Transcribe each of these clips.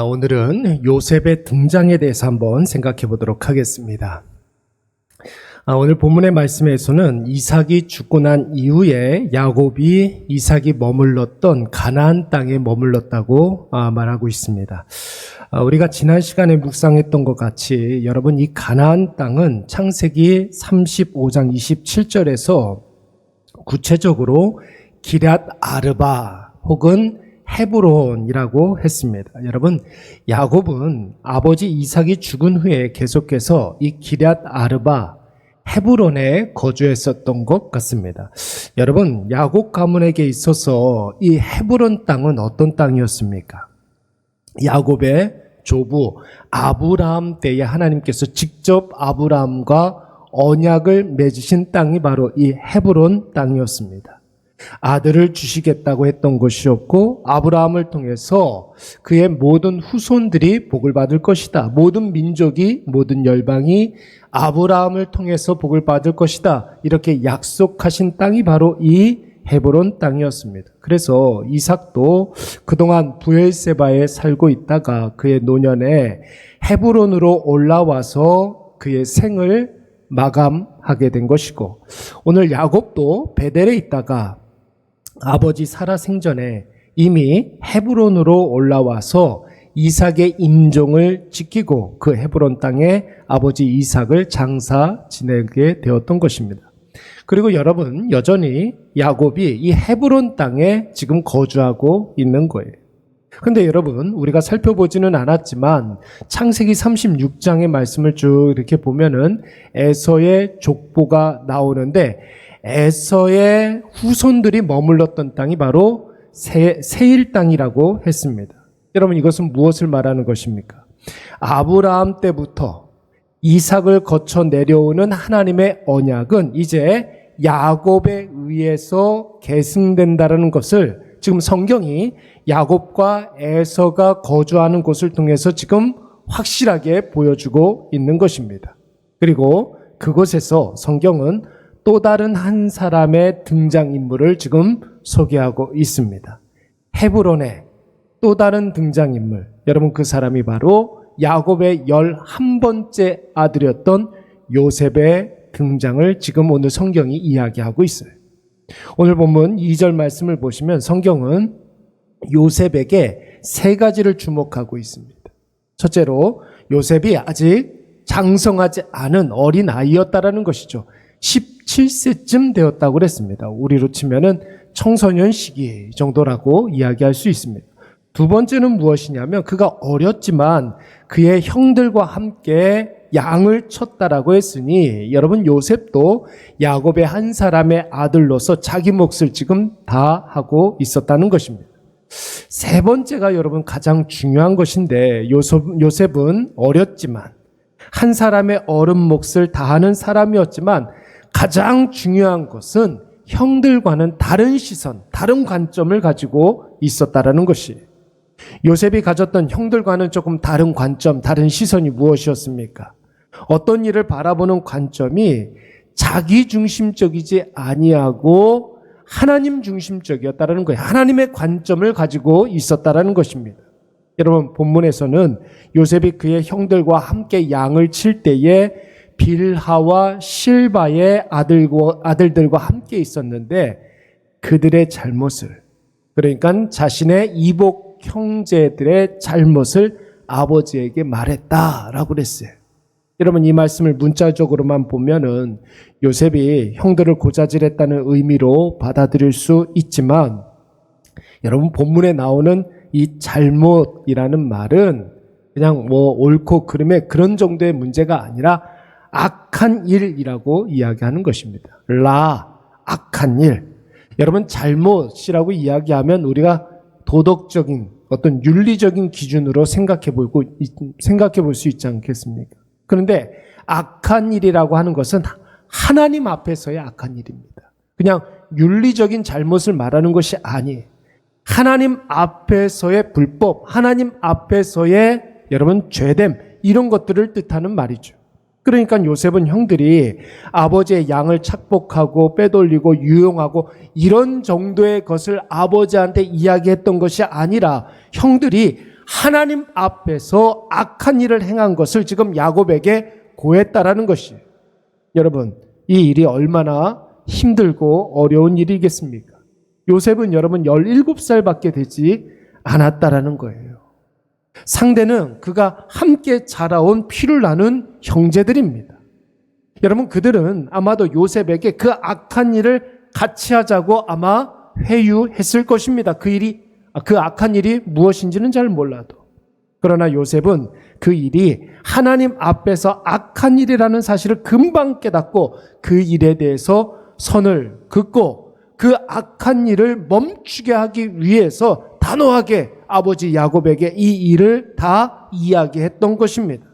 오늘은 요셉의 등장에 대해서 한번 생각해 보도록 하겠습니다. 오늘 본문의 말씀에서는 이삭이 죽고 난 이후에 야곱이 이삭이 머물렀던 가나안 땅에 머물렀다고 말하고 있습니다. 우리가 지난 시간에 묵상했던 것 같이 여러분, 이 가나안 땅은 창세기 35장 27절에서 구체적으로 기럇 아르바 혹은 헤브론이라고 했습니다. 여러분, 야곱은 아버지 이삭이 죽은 후에 계속해서 이 기럇 아르바 헤브론에 거주했었던 것 같습니다. 여러분, 야곱 가문에게 있어서 이 헤브론 땅은 어떤 땅이었습니까? 야곱의 조부 아브라함 때에 하나님께서 직접 아브라함과 언약을 맺으신 땅이 바로 이 헤브론 땅이었습니다. 아들을 주시겠다고 했던 것이었고, 아브라함을 통해서 그의 모든 후손들이 복을 받을 것이다. 모든 민족이, 모든 열방이 아브라함을 통해서 복을 받을 것이다. 이렇게 약속하신 땅이 바로 이 헤브론 땅이었습니다. 그래서 이삭도 그동안 브엘세바에 살고 있다가 그의 노년에 헤브론으로 올라와서 그의 생을 마감하게 된 것이고, 오늘 야곱도 베델에 있다가 아버지 사라 생전에 이미 헤브론으로 올라와서 이삭의 임종을 지키고 그 헤브론 땅에 아버지 이삭을 장사 지내게 되었던 것입니다. 그리고 여러분, 여전히 야곱이 이 헤브론 땅에 지금 거주하고 있는 거예요. 근데 여러분, 우리가 살펴보지는 않았지만 창세기 36장의 말씀을 쭉 이렇게 보면은 에서의 족보가 나오는데, 에서의 후손들이 머물렀던 땅이 바로 세일 땅이라고 했습니다. 여러분, 이것은 무엇을 말하는 것입니까? 아브라함 때부터 이삭을 거쳐 내려오는 하나님의 언약은 이제 야곱에 의해서 계승된다는 것을 지금 성경이 야곱과 에서가 거주하는 곳을 통해서 지금 확실하게 보여주고 있는 것입니다. 그리고 그곳에서 성경은 또 다른 한 사람의 등장인물을 지금 소개하고 있습니다. 헤브론의 또 다른 등장인물, 여러분, 그 사람이 바로 야곱의 11번째 아들이었던 요셉의 등장을 지금 오늘 성경이 이야기하고 있어요. 오늘 본문 2절 말씀을 보시면 성경은 요셉에게 세 가지를 주목하고 있습니다. 첫째로, 요셉이 아직 장성하지 않은 어린 아이였다라는 것이죠. 17세쯤 되었다고 그랬습니다. 우리로 치면은 청소년 시기 정도라고 이야기할 수 있습니다. 두 번째는 무엇이냐면 그가 어렸지만 그의 형들과 함께 양을 쳤다라고 했으니, 여러분, 요셉도 야곱의 한 사람의 아들로서 자기 몫을 지금 다 하고 있었다는 것입니다. 세 번째가 여러분 가장 중요한 것인데, 요셉은 어렸지만 한 사람의 어른 몫을 다하는 사람이었지만 가장 중요한 것은 형들과는 다른 시선, 다른 관점을 가지고 있었다라는 것이에요. 요셉이 가졌던 형들과는 조금 다른 관점, 다른 시선이 무엇이었습니까? 어떤 일을 바라보는 관점이 자기 중심적이지 아니하고 하나님 중심적이었다라는 거예요. 하나님의 관점을 가지고 있었다라는 것입니다. 여러분, 본문에서는 요셉이 그의 형들과 함께 양을 칠 때에 빌하와 실바의 아들들과 함께 있었는데, 그들의 잘못을, 그러니까 자신의 이복 형제들의 잘못을 아버지에게 말했다라고 그랬어요. 여러분, 이 말씀을 문자적으로만 보면은 요셉이 형들을 고자질했다는 의미로 받아들일 수 있지만, 여러분, 본문에 나오는 이 잘못이라는 말은 그냥 옳고 그름의 그런 정도의 문제가 아니라 악한 일이라고 이야기하는 것입니다. 악한 일. 여러분, 잘못이라고 이야기하면 우리가 도덕적인 어떤 윤리적인 기준으로 생각해 볼 수 있지 않겠습니까? 그런데 악한 일이라고 하는 것은 하나님 앞에서의 악한 일입니다. 그냥 윤리적인 잘못을 말하는 것이 아니에요. 하나님 앞에서의 불법, 하나님 앞에서의 여러분 죄됨, 이런 것들을 뜻하는 말이죠. 그러니까 요셉은 형들이 아버지의 양을 착복하고 빼돌리고 유용하고 이런 정도의 것을 아버지한테 이야기했던 것이 아니라 형들이 하나님 앞에서 악한 일을 행한 것을 지금 야곱에게 고했다라는 것이에요. 여러분, 이 일이 얼마나 힘들고 어려운 일이겠습니까? 요셉은 여러분 17살밖에 되지 않았다라는 거예요. 상대는 그가 함께 자라온 피를 나눈 형제들입니다. 여러분, 그들은 아마도 요셉에게 그 악한 일을 같이 하자고 아마 회유했을 것입니다. 그 악한 일이 무엇인지는 잘 몰라도. 그러나 요셉은 그 일이 하나님 앞에서 악한 일이라는 사실을 금방 깨닫고 그 일에 대해서 선을 긋고 그 악한 일을 멈추게 하기 위해서 단호하게 아버지 야곱에게 이 일을 다 이야기했던 것입니다.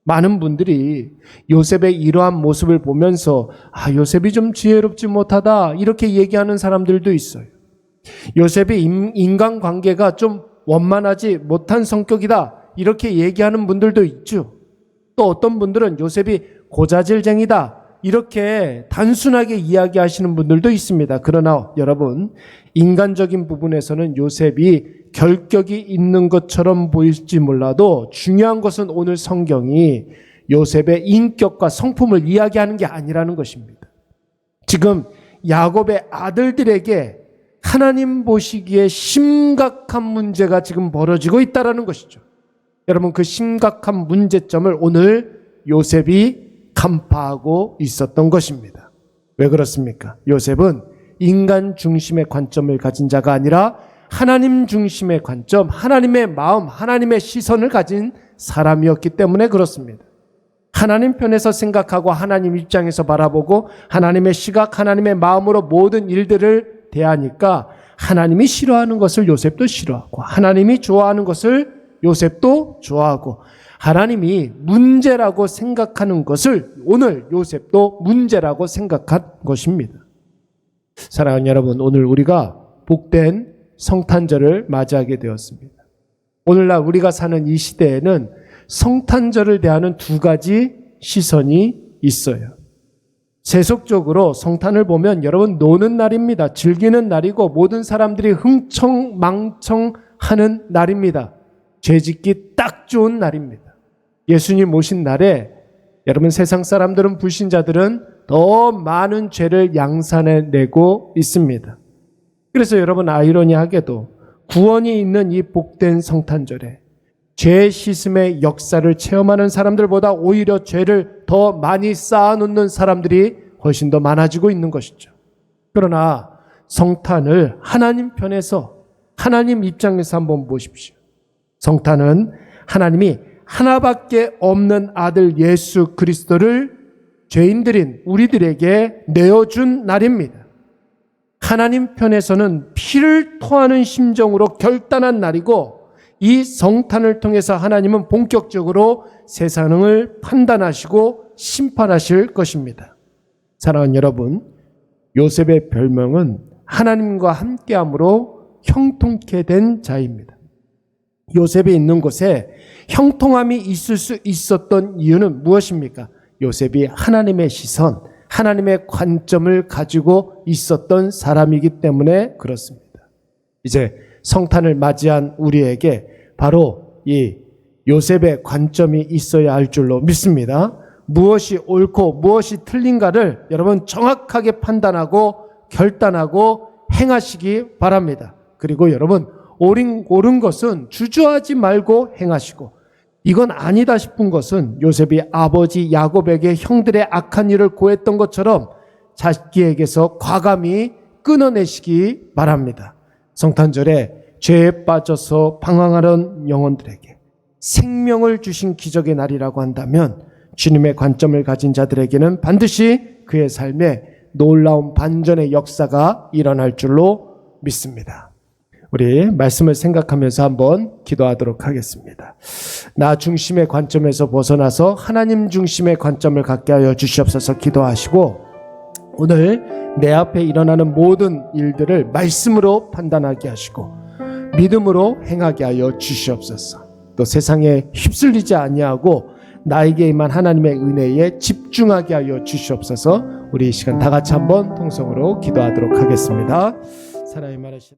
많은 분들이 요셉의 이러한 모습을 보면서 요셉이 좀 지혜롭지 못하다 이렇게 얘기하는 사람들도 있어요. 요셉이 인간관계가 좀 원만하지 못한 성격이다 이렇게 얘기하는 분들도 있죠. 또 어떤 분들은 요셉이 고자질쟁이다 이렇게 단순하게 이야기하시는 분들도 있습니다. 그러나 여러분, 인간적인 부분에서는 요셉이 결격이 있는 것처럼 보일지 몰라도 중요한 것은 오늘 성경이 요셉의 인격과 성품을 이야기하는 게 아니라는 것입니다. 지금 야곱의 아들들에게 하나님 보시기에 심각한 문제가 지금 벌어지고 있다는 것이죠. 여러분, 그 심각한 문제점을 오늘 요셉이 간파하고 있었던 것입니다. 왜 그렇습니까? 요셉은 인간 중심의 관점을 가진 자가 아니라 하나님 중심의 관점, 하나님의 마음, 하나님의 시선을 가진 사람이었기 때문에 그렇습니다. 하나님 편에서 생각하고 하나님 입장에서 바라보고 하나님의 시각, 하나님의 마음으로 모든 일들을 대하니까 하나님이 싫어하는 것을 요셉도 싫어하고 하나님이 좋아하는 것을 요셉도 좋아하고 하나님이 문제라고 생각하는 것을 오늘 요셉도 문제라고 생각한 것입니다. 사랑하는 여러분, 오늘 우리가 복된 성탄절을 맞이하게 되었습니다. 오늘날 우리가 사는 이 시대에는 성탄절을 대하는 두 가지 시선이 있어요. 세속적으로 성탄을 보면 여러분 노는 날입니다. 즐기는 날이고 모든 사람들이 흥청망청하는 날입니다. 죄짓기 딱 좋은 날입니다. 예수님 오신 날에 여러분 세상 사람들은 불신자들은 더 많은 죄를 양산해내고 있습니다. 그래서 여러분 아이러니하게도 구원이 있는 이 복된 성탄절에 죄 씻음의 역사를 체험하는 사람들보다 오히려 죄를 더 많이 쌓아놓는 사람들이 훨씬 더 많아지고 있는 것이죠. 그러나 성탄을 하나님 편에서 하나님 입장에서 한번 보십시오. 성탄은 하나님이 하나밖에 없는 아들 예수 그리스도를 죄인들인 우리들에게 내어준 날입니다. 하나님 편에서는 피를 토하는 심정으로 결단한 날이고 이 성탄을 통해서 하나님은 본격적으로 세상을 판단하시고 심판하실 것입니다. 사랑하는 여러분, 요셉의 별명은 하나님과 함께함으로 형통케 된 자입니다. 요셉이 있는 곳에 형통함이 있을 수 있었던 이유는 무엇입니까? 요셉이 하나님의 시선, 하나님의 관점을 가지고 있었던 사람이기 때문에 그렇습니다. 이제 성탄을 맞이한 우리에게 바로 이 요셉의 관점이 있어야 할 줄로 믿습니다. 무엇이 옳고 무엇이 틀린가를 여러분 정확하게 판단하고 결단하고 행하시기 바랍니다. 그리고 여러분 옳은 것은 주저하지 말고 행하시고 이건 아니다 싶은 것은 요셉이 아버지 야곱에게 형들의 악한 일을 고했던 것처럼 자기에게서 과감히 끊어내시기 바랍니다. 성탄절에 죄에 빠져서 방황하는 영혼들에게 생명을 주신 기적의 날이라고 한다면 주님의 관점을 가진 자들에게는 반드시 그의 삶에 놀라운 반전의 역사가 일어날 줄로 믿습니다. 우리 말씀을 생각하면서 한번 기도하도록 하겠습니다. 나 중심의 관점에서 벗어나서 하나님 중심의 관점을 갖게 하여 주시옵소서. 기도하시고 오늘 내 앞에 일어나는 모든 일들을 말씀으로 판단하게 하시고 믿음으로 행하게 하여 주시옵소서. 또 세상에 휩쓸리지 아니하고 나에게 임한 하나님의 은혜에 집중하게 하여 주시옵소서. 우리 이 시간 다 같이 한번 통성으로 기도하도록 하겠습니다. 사랑의 말하신